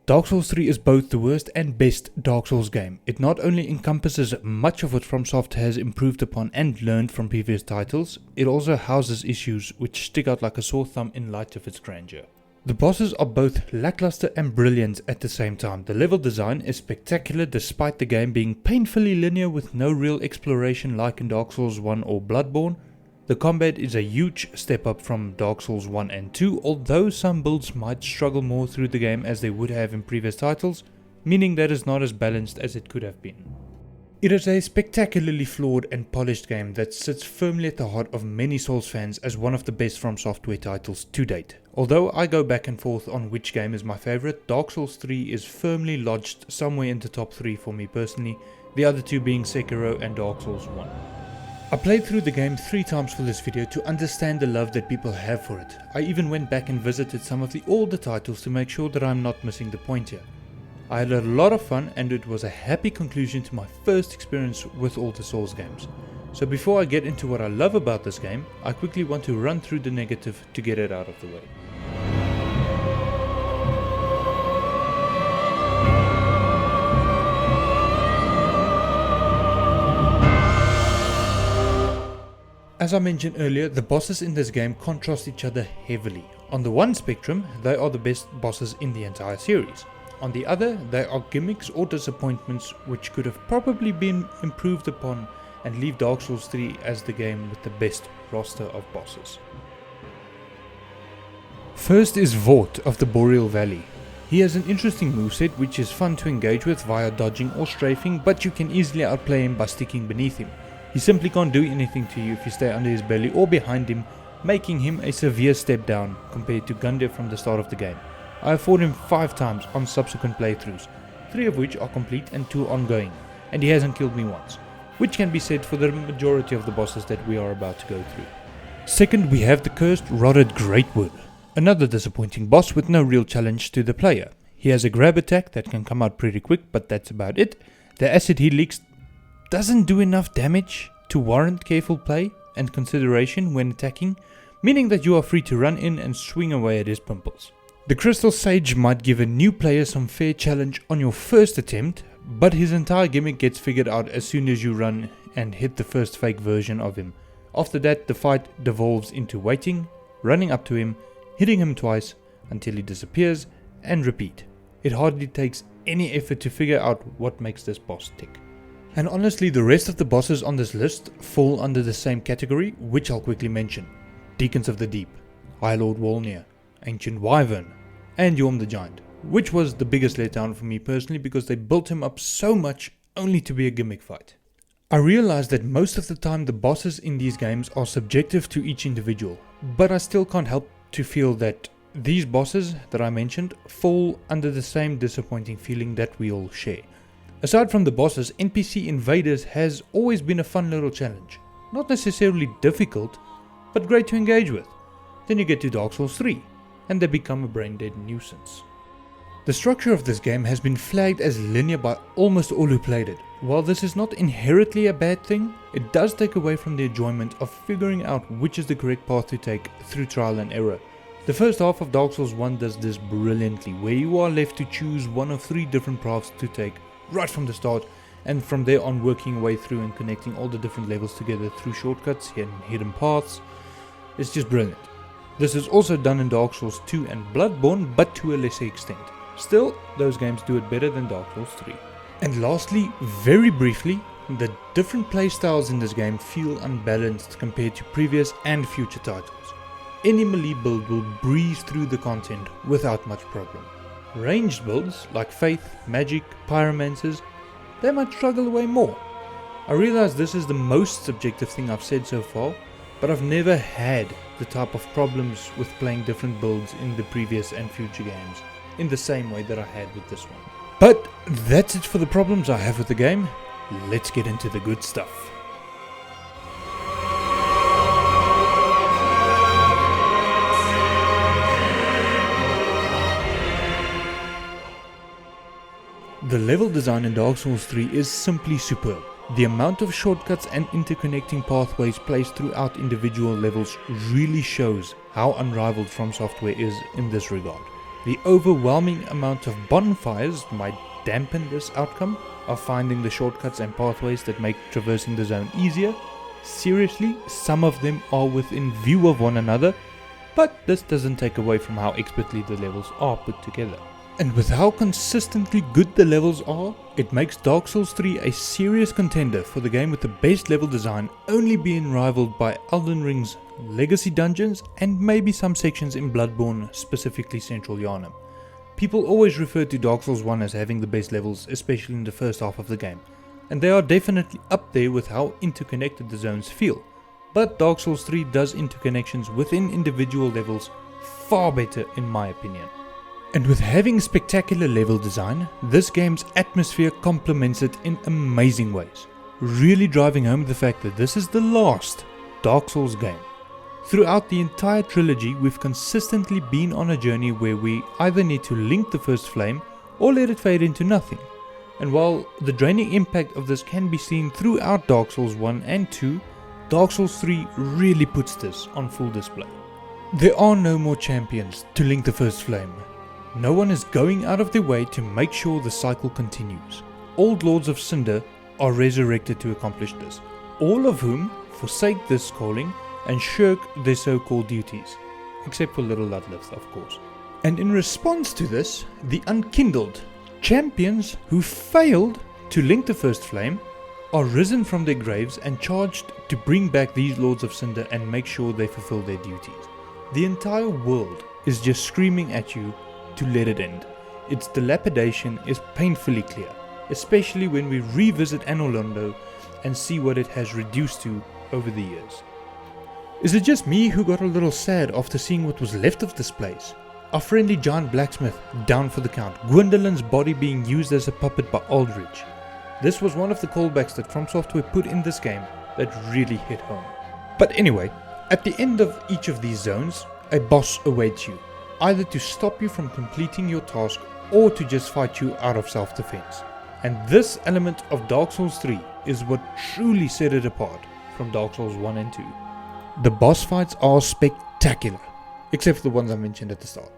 Dark Souls 3 is both the worst and best Dark Souls game. It not only encompasses much of what FromSoftware has improved upon and learned from previous titles, it also houses issues which stick out like a sore thumb in light of its grandeur. The bosses are both lackluster and brilliant at the same time. The level design is spectacular despite the game being painfully linear with no real exploration like in Dark Souls 1 or Bloodborne. The combat is a huge step up from Dark Souls 1 and 2, although some builds might struggle more through the game as they would have in previous titles, meaning that it's not as balanced as it could have been. It is a spectacularly flawed and polished game that sits firmly at the heart of many Souls fans as one of the best FromSoftware titles to date. Although I go back and forth on which game is my favorite, Dark Souls 3 is firmly lodged somewhere in the top 3 for me personally, the other two being Sekiro and Dark Souls 1. I played through the game 3 times for this video to understand the love that people have for it. I even went back and visited some of the older titles to make sure that I'm not missing the point here. I had a lot of fun and it was a happy conclusion to my first experience with all the Souls games. So before I get into what I love about this game, I quickly want to run through the negative to get it out of the way. As I mentioned earlier, the bosses in this game contrast each other heavily. On the one spectrum, they are the best bosses in the entire series. On the other, they are gimmicks or disappointments which could have probably been improved upon and leave Dark Souls 3 as the game with the best roster of bosses. First is Vort of the Boreal Valley. He has an interesting moveset which is fun to engage with via dodging or strafing, but you can easily outplay him by sticking beneath him. He simply can't do anything to you if you stay under his belly or behind him, making him a severe step down compared to Gundyr from the start of the game. I have fought him 5 times on subsequent playthroughs, 3 of which are complete and 2 ongoing, and he hasn't killed me once, which can be said for the majority of the bosses that we are about to go through. Second, we have the cursed Rotted Greatwood, another disappointing boss with no real challenge to the player. He has a grab attack that can come out pretty quick, but that's about it. The acid he leaks doesn't do enough damage to warrant careful play and consideration when attacking, meaning that you are free to run in and swing away at his pimples. The Crystal Sage might give a new player some fair challenge on your first attempt, but his entire gimmick gets figured out as soon as you run and hit the first fake version of him. After that, the fight devolves into waiting, running up to him, hitting him twice until he disappears, and repeat. It hardly takes any effort to figure out what makes this boss tick. And honestly, the rest of the bosses on this list fall under the same category, which I'll quickly mention. Deacons of the Deep, High Lord Wolnir, Ancient Wyvern, and Yhorm the Giant, which was the biggest letdown for me personally because they built him up so much only to be a gimmick fight. I realize that most of the time the bosses in these games are subjective to each individual, but I still can't help to feel that these bosses that I mentioned fall under the same disappointing feeling that we all share. Aside from the bosses, NPC invaders has always been a fun little challenge. Not necessarily difficult, but great to engage with. Then you get to Dark Souls 3, and they become a brain-dead nuisance. The structure of this game has been flagged as linear by almost all who played it. While this is not inherently a bad thing, it does take away from the enjoyment of figuring out which is the correct path to take through trial and error. The first half of Dark Souls 1 does this brilliantly, where you are left to choose one of 3 different paths to take right from the start, and from there on working your way through and connecting all the different levels together through shortcuts and hidden paths. It's just brilliant. This is also done in Dark Souls 2 and Bloodborne, but to a lesser extent. Still, those games do it better than Dark Souls 3. And lastly, very briefly, the different playstyles in this game feel unbalanced compared to previous and future titles. Any melee build will breeze through the content without much problem. Ranged builds like Faith, Magic, Pyromancers, they might struggle way more. I realize this is the most subjective thing I've said so far, but I've never had the type of problems with playing different builds in the previous and future games in the same way that I had with this one. But that's it for the problems I have with the game. Let's get into the good stuff. The level design in Dark Souls 3 is simply superb. The amount of shortcuts and interconnecting pathways placed throughout individual levels really shows how unrivaled FromSoftware is in this regard. The overwhelming amount of bonfires might dampen this outcome of finding the shortcuts and pathways that make traversing the zone easier. Seriously, some of them are within view of one another, but this doesn't take away from how expertly the levels are put together. And with how consistently good the levels are, it makes Dark Souls 3 a serious contender for the game with the best level design, only being rivaled by Elden Ring's Legacy Dungeons and maybe some sections in Bloodborne, specifically Central Yharnam. People always refer to Dark Souls 1 as having the best levels, especially in the first half of the game, and they are definitely up there with how interconnected the zones feel. But Dark Souls 3 does interconnections within individual levels far better in my opinion. And with having spectacular level design, this game's atmosphere complements it in amazing ways, really driving home the fact that this is the last Dark Souls game. Throughout the entire trilogy, we've consistently been on a journey where we either need to link the first flame or let it fade into nothing. And while the draining impact of this can be seen throughout Dark Souls 1 and 2, Dark Souls 3 really puts this on full display. There are no more champions to link the first flame. No one is going out of their way to make sure the cycle continues. Old Lords of Cinder are resurrected to accomplish this, all of whom forsake this calling and shirk their so-called duties, except for Little Ludlith, of course. And in response to this, the unkindled, champions who failed to link the first flame, are risen from their graves and charged to bring back these Lords of Cinder and make sure they fulfill their duties. The entire world is just screaming at you to let it end. Its dilapidation is painfully clear, especially when we revisit Anor Londo and see what it has reduced to over the years. Is it just me who got a little sad after seeing what was left of this place? Our friendly giant blacksmith down for the count, Gwendolyn's body being used as a puppet by Aldrich. This was one of the callbacks that FromSoftware put in this game that really hit home. But anyway, at the end of each of these zones, a boss awaits you, either to stop you from completing your task or to just fight you out of self-defense. And this element of Dark Souls 3 is what truly set it apart from Dark Souls 1 and 2. The boss fights are spectacular, except for the ones I mentioned at the start.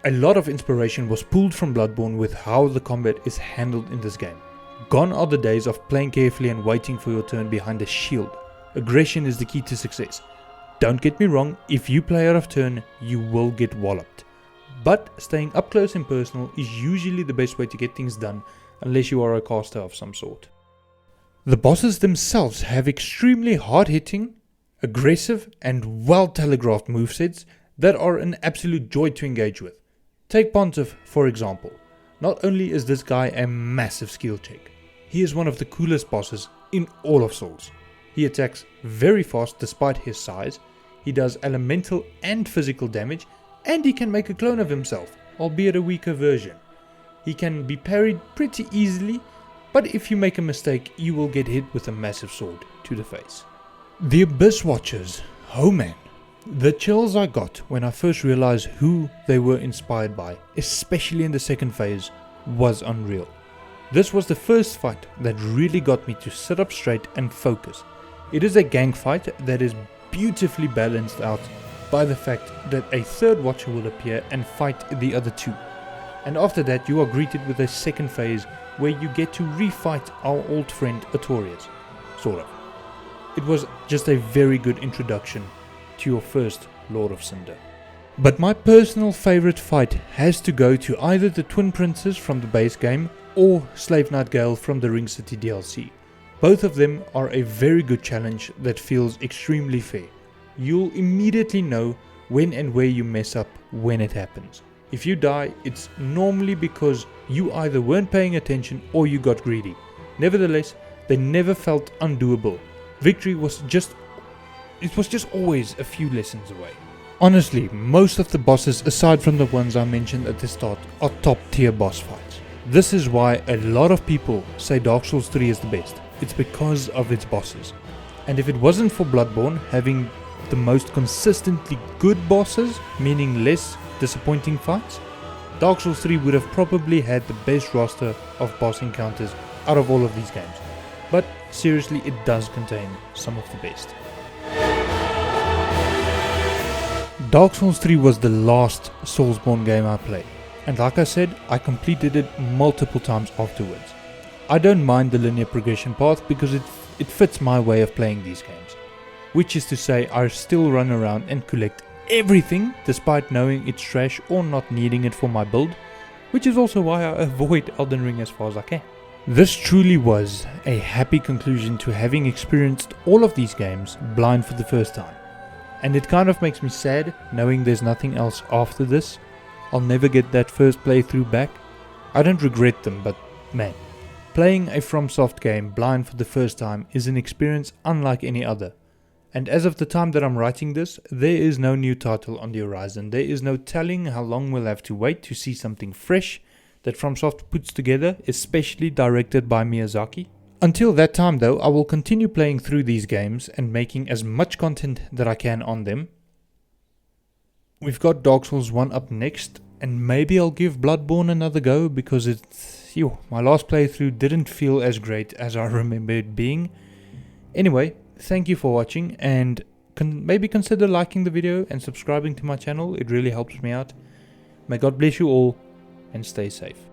A lot of inspiration was pulled from Bloodborne with how the combat is handled in this game. Gone are the days of playing carefully and waiting for your turn behind a shield. Aggression is the key to success. Don't get me wrong, if you play out of turn, you will get walloped. But staying up close and personal is usually the best way to get things done, unless you are a caster of some sort. The bosses themselves have extremely hard-hitting, aggressive and well-telegraphed movesets that are an absolute joy to engage with. Take Pontiff for example. Not only is this guy a massive skill check, he is one of the coolest bosses in all of Souls. He attacks very fast despite his size, he does elemental and physical damage, and he can make a clone of himself, albeit a weaker version. He can be parried pretty easily, but if you make a mistake, you will get hit with a massive sword to the face. The Abyss Watchers, oh man. The chills I got when I first realized who they were inspired by, especially in the second phase, was unreal. This was the first fight that really got me to sit up straight and focus. It is a gang fight that is beautifully balanced out by the fact that a third watcher will appear and fight the other two. And after that you are greeted with a second phase where you get to refight our old friend Artorias, sort of. It was just a very good introduction to your first Lord of Cinder. But my personal favorite fight has to go to either the Twin Princes from the base game or Slave Knight Gale from the Ring City DLC. Both of them are a very good challenge that feels extremely fair. You'll immediately know when and where you mess up when it happens. If you die, it's normally because you either weren't paying attention or you got greedy. Nevertheless, they never felt undoable. Victory was just always a few lessons away. Honestly, most of the bosses aside from the ones I mentioned at the start are top tier boss fights. This is why a lot of people say Dark Souls 3 is the best. It's because of its bosses. And if it wasn't for Bloodborne having the most consistently good bosses, meaning less disappointing fights, Dark Souls 3 would have probably had the best roster of boss encounters out of all of these games. But seriously, it does contain some of the best. Dark Souls 3 was the last Soulsborne game I played. And like I said, I completed it multiple times afterwards. I don't mind the linear progression path because it fits my way of playing these games. Which is to say, I still run around and collect everything despite knowing it's trash or not needing it for my build, which is also why I avoid Elden Ring as far as I can. This truly was a happy conclusion to having experienced all of these games blind for the first time. And it kind of makes me sad knowing there's nothing else after this. I'll never get that first playthrough back. I don't regret them, but man, playing a FromSoft game blind for the first time is an experience unlike any other. And as of the time that I'm writing this, there is no new title on the horizon. There is no telling how long we'll have to wait to see something fresh that FromSoft puts together, especially directed by Miyazaki. Until that time though, I will continue playing through these games and making as much content that I can on them. We've got Dark Souls 1 up next, and maybe I'll give Bloodborne another go because my last playthrough didn't feel as great as I remember it being. Anyway, thank you for watching, and maybe consider liking the video and subscribing to my channel. It really helps me out. May God bless you all, and stay safe.